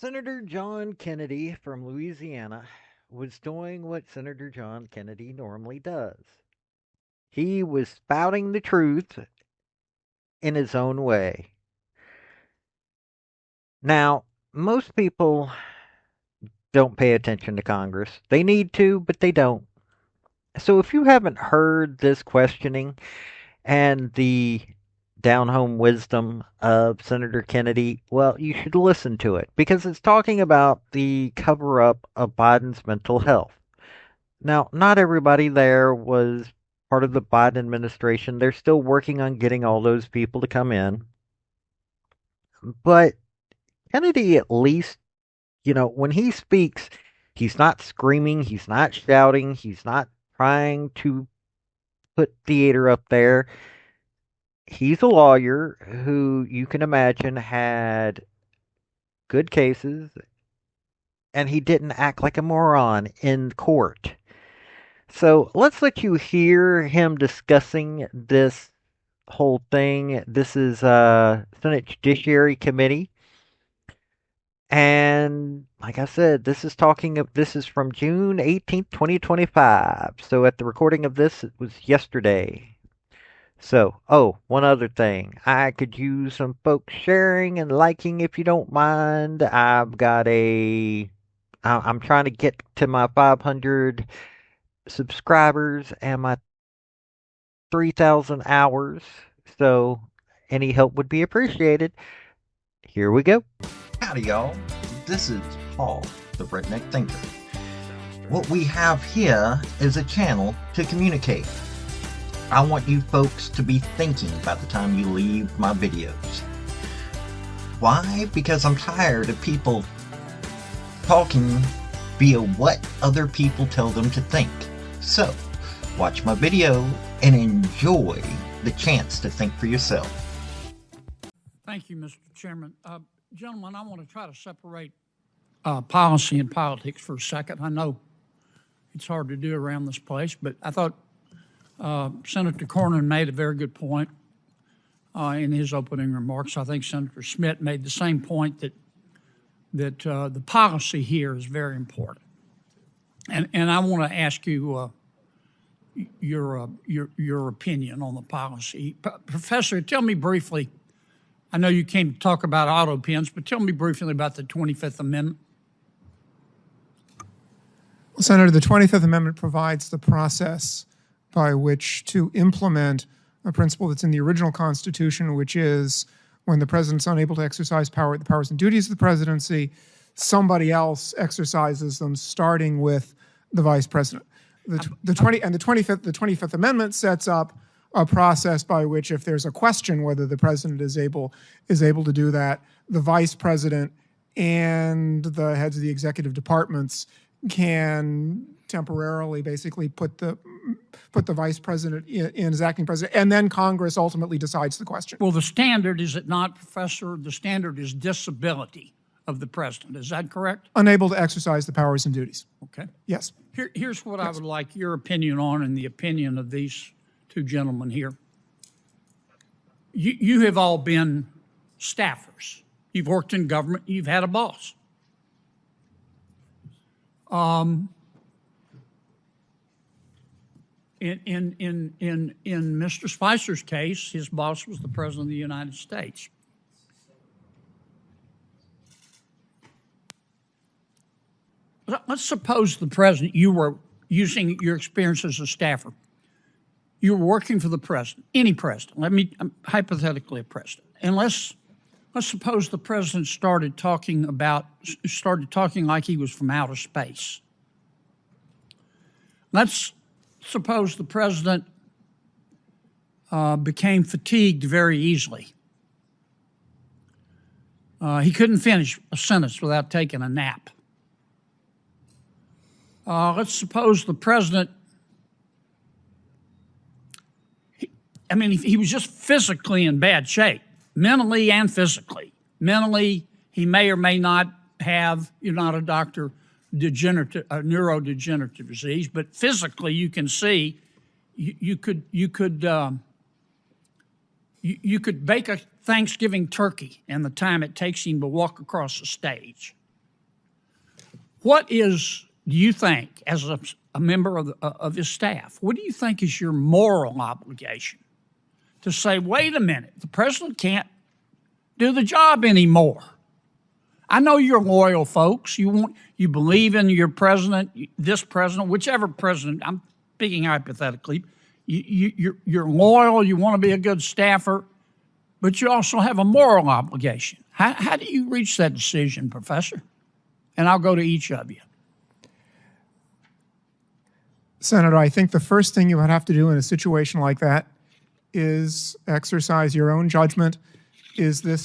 Senator John Kennedy from Louisiana was doing what Senator John Kennedy normally does. He was spouting the truth in his own way. Now, most people don't pay attention to Congress. They need to, but they don't. So if you haven't heard this questioning and the down home wisdom of Senator Kennedy, well, you should listen to it because it's talking about the cover up of Biden's mental health. Now, not everybody there was part of the Biden administration. They're still working on getting all those people to come in. But Kennedy, at least, when he speaks, he's not screaming, he's not shouting, he's not trying to put theater up there. He's a lawyer who you can imagine had good cases, and he didn't act like a moron in court. So let's let you hear him discussing this whole thing. This is Senate Judiciary Committee. And like I said, this is from June 18th, 2025. So at the recording of this, it was yesterday. So, one other thing. I could use some folks sharing and liking if you don't mind. I'm trying to get to my 500 subscribers and my 3,000 hours. So, any help would be appreciated. Here we go. Howdy, y'all. This is Paul, the Redneck Thinker. What we have here is a channel to communicate. I want you folks to be thinking by the time you leave my videos. Why? Because I'm tired of people talking via what other people tell them to think. So, watch my video and enjoy the chance to think for yourself. Thank you, Mr. Chairman. Gentlemen, I want to try to separate policy and politics for a second. I know it's hard to do around this place, but I thought Senator Cornyn made a very good point in his opening remarks. I think Senator Schmidt made the same point that the policy here is very important. And I want to ask you your opinion on the policy. Professor, tell me briefly, I know you came to talk about auto pens, but tell me briefly about the 25th Amendment. Well, Senator, the 25th Amendment provides the process by which to implement a principle that's in the original Constitution, which is when the president's unable to exercise the powers and duties of the presidency, somebody else exercises them, starting with the vice president. The 25th Amendment sets up a process by which, if there's a question whether the president is able to do that, the vice president and the heads of the executive departments can temporarily basically put the vice president in as acting president, and then Congress ultimately decides the question. Well, the standard, is it not, Professor? The standard is disability of the president. Is that correct? Unable to exercise the powers and duties. Okay. Yes. Here's what I would like your opinion on, and the opinion of these two gentlemen here. You have all been staffers. You've worked in government. You've had a boss. In Mr. Spicer's case, his boss was the President of the United States. Let's suppose the president, you were using your experience as a staffer. You were working for the president, any president. Hypothetically a president. And let's suppose the president started talking like he was from outer space. Let's suppose the president became fatigued very easily. He couldn't finish a sentence without taking a nap. Let's suppose the president, he was just physically in bad shape, mentally and physically. Mentally, he may or may not have, you're not a doctor, neurodegenerative disease, but physically you can see you could bake a Thanksgiving turkey and the time it takes him to walk across the stage. do you think, as a member of his staff, what do you think is your moral obligation to say, wait a minute, the president can't do the job anymore? I know you're loyal folks. You believe in your president, this president, whichever president. I'm speaking hypothetically. You're loyal. You want to be a good staffer, but you also have a moral obligation. How do you reach that decision, Professor? And I'll go to each of you. Senator, I think the first thing you would have to do in a situation like that is exercise your own judgment.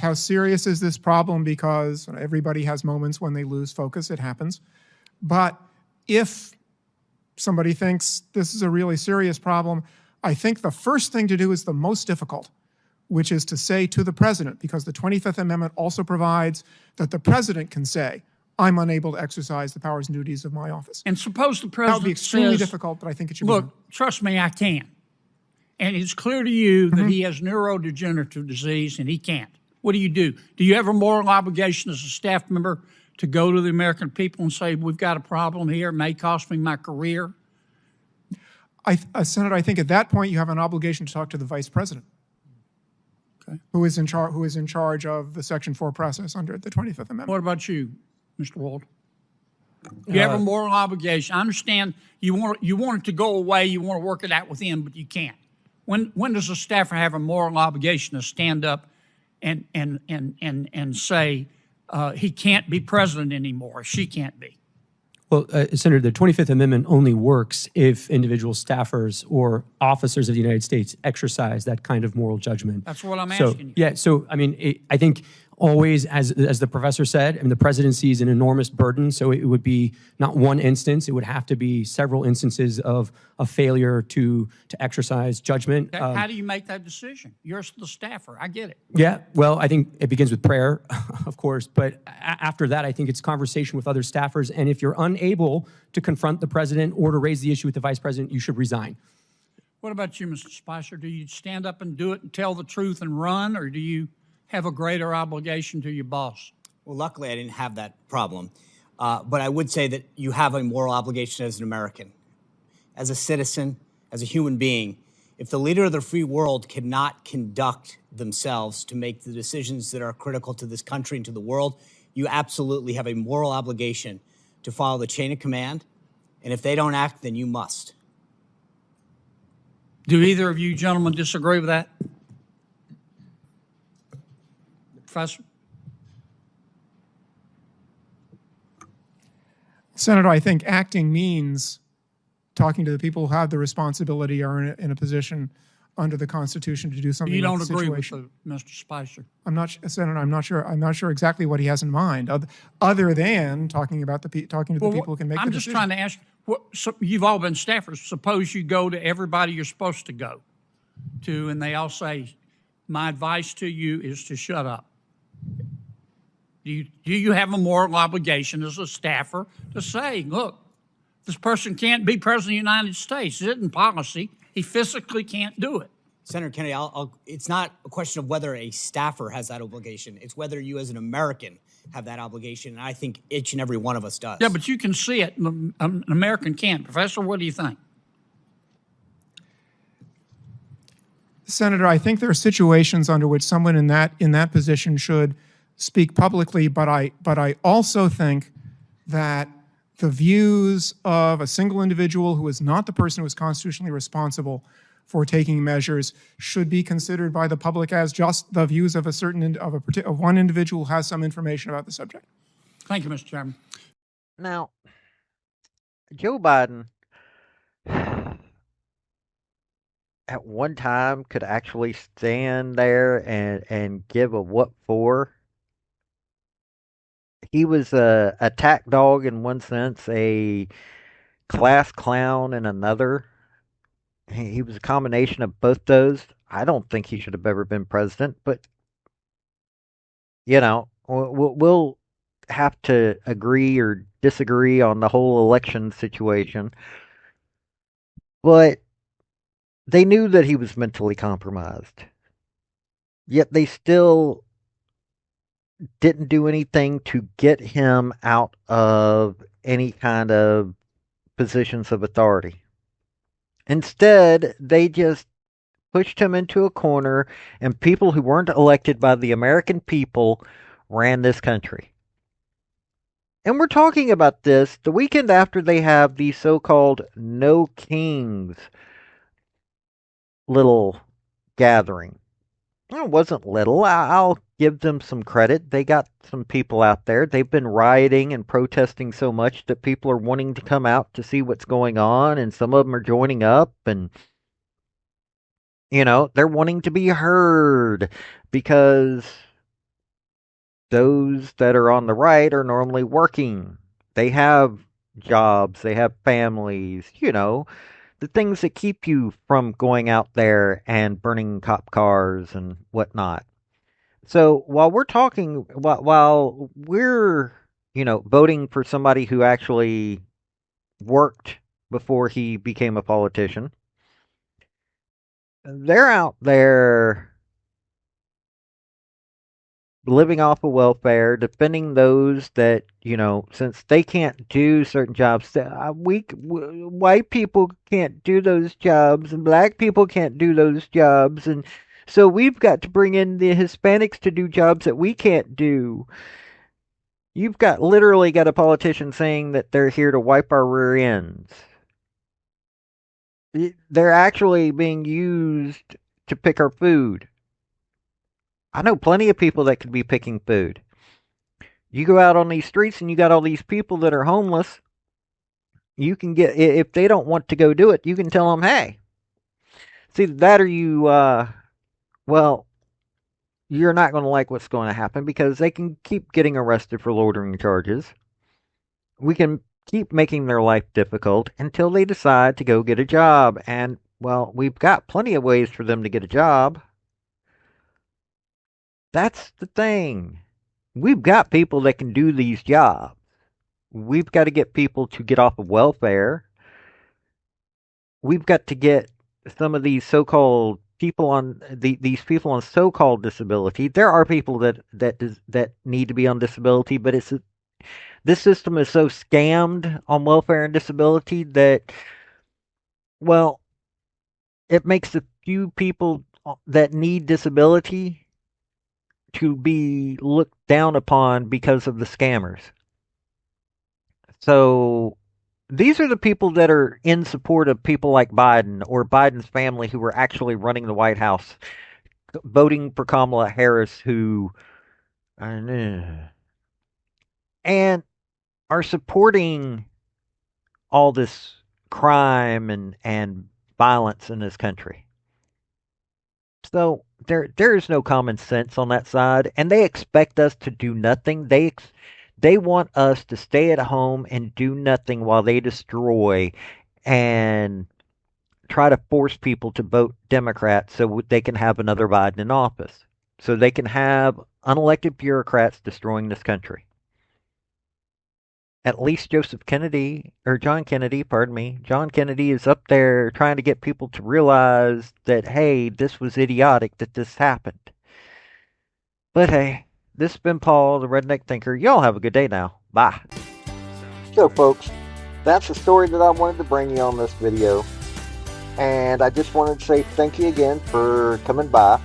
How serious is this problem? Because everybody has moments when they lose focus, it happens. But if somebody thinks this is a really serious problem, I think the first thing to do is the most difficult, which is to say to the president, because the 25th Amendment also provides that the president can say, I'm unable to exercise the powers and duties of my office. And suppose the president That would be extremely says, difficult, but I think it should be look, done. trust me, I can. And it's clear to you that he has neurodegenerative disease and he can't. What do? Do you have a moral obligation as a staff member to go to the American people and say, we've got a problem here, it may cost me my career? Senator, I think at that point you have an obligation to talk to the vice president, who is in charge of the Section 4 process under the 25th Amendment. What about you, Mr. Wald? You have a moral obligation. I understand you want it to go away, you want to work it out with him, but you can't. When does a staffer have a moral obligation to stand up and say he can't be president anymore, or she can't be? Well, Senator, the 25th Amendment only works if individual staffers or officers of the United States exercise that kind of moral judgment. That's what I'm asking you. Yeah, so, I mean, I think always, as the professor said, I mean, the presidency is an enormous burden, so it would be not one instance, it would have to be several instances of a failure to exercise judgment. How do you make that decision? You're the staffer, I get it. Yeah, well, I think it begins with prayer, of course, but after that, I think it's conversation with other staffers, and if you're unable to confront the president or to raise the issue with the vice president, you should resign. What about you, Mr. Spicer? Do you stand up and do it and tell the truth and run, or do you have a greater obligation to your boss? Well, luckily, I didn't have that problem. But I would say that you have a moral obligation as an American, as a citizen, as a human being. If the leader of the free world cannot conduct themselves to make the decisions that are critical to this country and to the world, you absolutely have a moral obligation to follow the chain of command. And if they don't act, then you must. Do either of you gentlemen disagree with that? Professor? Senator, I think acting means talking to the people who have the responsibility or in a position under the Constitution to do something. You don't about the agree situation. with Mr. Spicer? Senator, I'm not sure exactly what he has in mind, other than talking to the people who can make the decision. I'm just trying to ask. You've all been staffers. Suppose you go to everybody you're supposed to go to, and they all say, "My advice to you is to shut up." Do you have a moral obligation as a staffer to say, look, this person can't be president of the United States. It isn't policy. He physically can't do it. Senator Kennedy, it's not a question of whether a staffer has that obligation. It's whether you as an American have that obligation, and I think each and every one of us does. Yeah, but you can see it. An American can't. Professor, what do you think? Senator, I think there are situations under which someone in that position should speak publicly, but I also think that the views of a single individual who is not the person who is constitutionally responsible for taking measures should be considered by the public as just the views of of one individual who has some information about the subject. Thank you, Mr. Chairman. Now, Joe Biden at one time could actually stand there and give a what for. He was a attack dog in one sense, a class clown in another. He was a combination of both those. I don't think he should have ever been president, but we'll have to agree or disagree on the whole election situation. But they knew that he was mentally compromised. Yet they still didn't do anything to get him out of any kind of positions of authority. Instead, they just pushed him into a corner, and people who weren't elected by the American people ran this country. And we're talking about this the weekend after they have the so called No Kings little gathering. It wasn't little. I'll give them some credit. They got some people out there. They've been rioting and protesting so much that people are wanting to come out to see what's going on, and some of them are joining up, and they're wanting to be heard because those that are on the right are normally working. They have jobs, they have families, the things that keep you from going out there and burning cop cars and whatnot. So while we're talking, while we're, voting for somebody who actually worked before he became a politician, they're out there living off of welfare, defending those that, since they can't do certain jobs, white people can't do those jobs, and black people can't do those jobs, and so we've got to bring in the Hispanics to do jobs that we can't do. You've literally got a politician saying that they're here to wipe our rear ends. They're actually being used to pick our food. I know plenty of people that could be picking food. You go out on these streets and you got all these people that are homeless. You can get, if they don't want to go do it, you can tell them, hey, see that, or you, well, you're not going to like what's going to happen, because they can keep getting arrested for loitering charges. We can keep making their life difficult until they decide to go get a job. And, well, we've got plenty of ways for them to get a job. That's the thing. We've got people that can do these jobs. We've got to get people to get off of welfare. We've got to get some of these so-called people on these people on so-called disability. There are people that need to be on disability, but this system is so scammed on welfare and disability that, well, it makes the few people that need disability to be looked down upon because of the scammers. So these are the people that are in support of people like Biden or Biden's family, who were actually running the White House, voting for Kamala Harris, who and are supporting all this crime and violence in this country. So there is no common sense on that side, and they expect us to do nothing. They want us to stay at home and do nothing while they destroy and try to force people to vote Democrat so they can have another Biden in office. So they can have unelected bureaucrats destroying this country. At least John Kennedy, John Kennedy is up there trying to get people to realize that, hey, this was idiotic that this happened. But hey, this has been Paul, the Redneck Thinker. Y'all have a good day now. Bye. So, folks, that's the story that I wanted to bring you on this video. And I just wanted to say thank you again for coming by.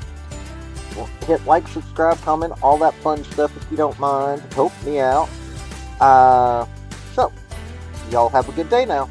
Hit like, subscribe, comment, all that fun stuff if you don't mind. Help me out. So, y'all have a good day now.